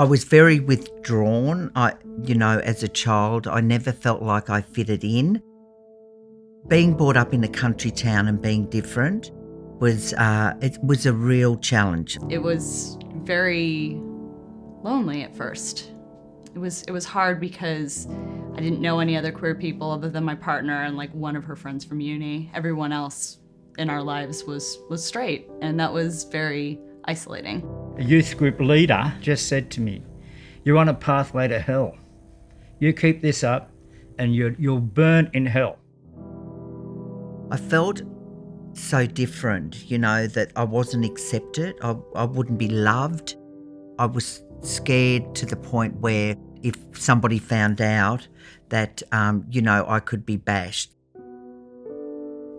I was very withdrawn. As a child, I never felt like I fitted in. Being brought up in a country town and being different was a real challenge. It was very lonely at first. It was hard because I didn't know any other queer people other than my partner and like one of her friends from uni. Everyone else in our lives was straight, and that was very isolating. A youth group leader just said to me, "You're on a pathway to hell. You keep this up and you'll burn in hell." I felt so different, that I wasn't accepted. I wouldn't be loved. I was scared to the point where if somebody found out that, I could be bashed.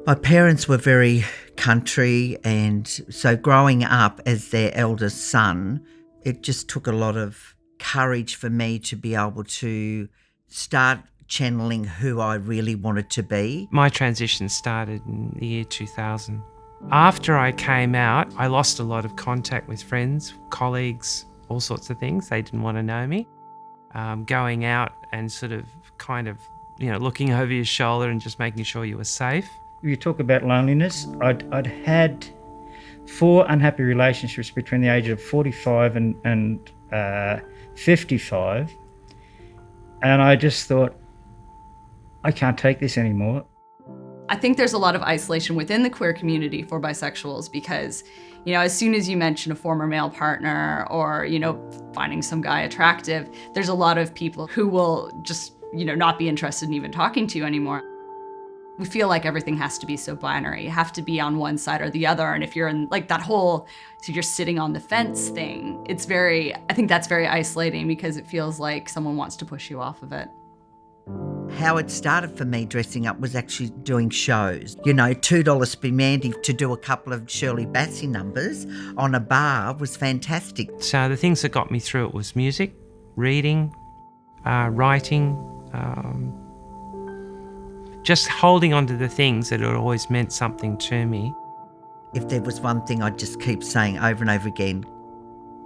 My parents were very country, and so growing up as their eldest son, it just took a lot of courage for me to be able to start channeling who I really wanted to be. My transition started in the year 2000. After I came out, I lost a lot of contact with friends, colleagues, all sorts of things. They didn't want to know me. Going out and sort of looking over your shoulder and just making sure you were safe. You talk about loneliness. I'd had 4 unhappy relationships between the age of 45 and 55. And I just thought, I can't take this anymore. I think there's a lot of isolation within the queer community for bisexuals because, as soon as you mention a former male partner or, finding some guy attractive, there's a lot of people who will just, not be interested in even talking to you anymore. We feel like everything has to be so binary. You have to be on one side or the other. And if you're in like that whole, so you're sitting on the fence thing, I think that's very isolating because it feels like someone wants to push you off of it. How it started for me dressing up was actually doing shows. $2 Spumandi to do a couple of Shirley Bassey numbers on a bar was fantastic. So the things that got me through it was music, reading, writing, just holding on to the things that had always meant something to me. If there was one thing I'd just keep saying over and over again,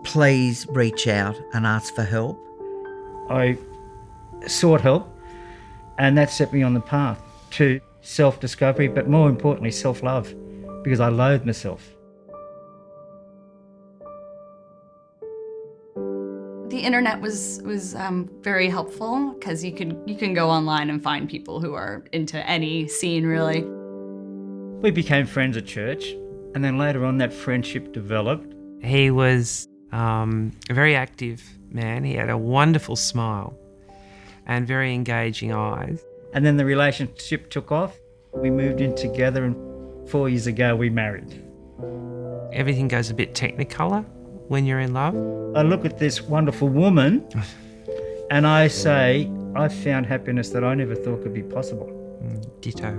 please reach out and ask for help. I sought help, and that set me on the path to self-discovery, but more importantly, self-love, because I loathe myself. The internet was very helpful because you can go online and find people who are into any scene, really. We became friends at church, and then later on that friendship developed. He was a very active man. He had a wonderful smile and very engaging eyes. And then the relationship took off. We moved in together, and 4 years ago we married. Everything goes a bit technicolor when you're in love. I look at this wonderful woman and I say, I've found happiness that I never thought could be possible. Ditto.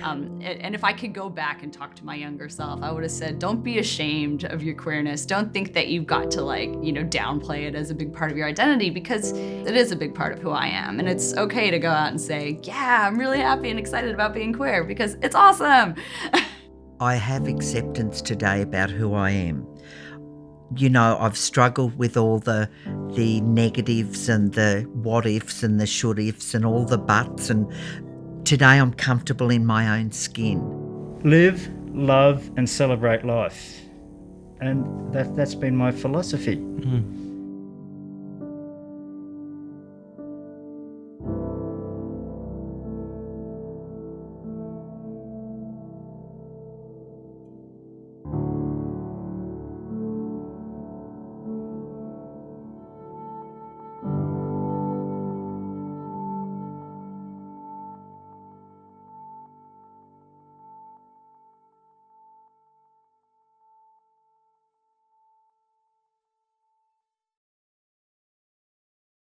And if I could go back and talk to my younger self, I would have said, don't be ashamed of your queerness. Don't think that you've got to downplay it as a big part of your identity, because it is a big part of who I am. And it's okay to go out and say, yeah, I'm really happy and excited about being queer because it's awesome. I have acceptance today about who I am. I've struggled with all the negatives and the what ifs and the should ifs and all the buts, and today I'm comfortable in my own skin. Live, love and celebrate life. And that's been my philosophy.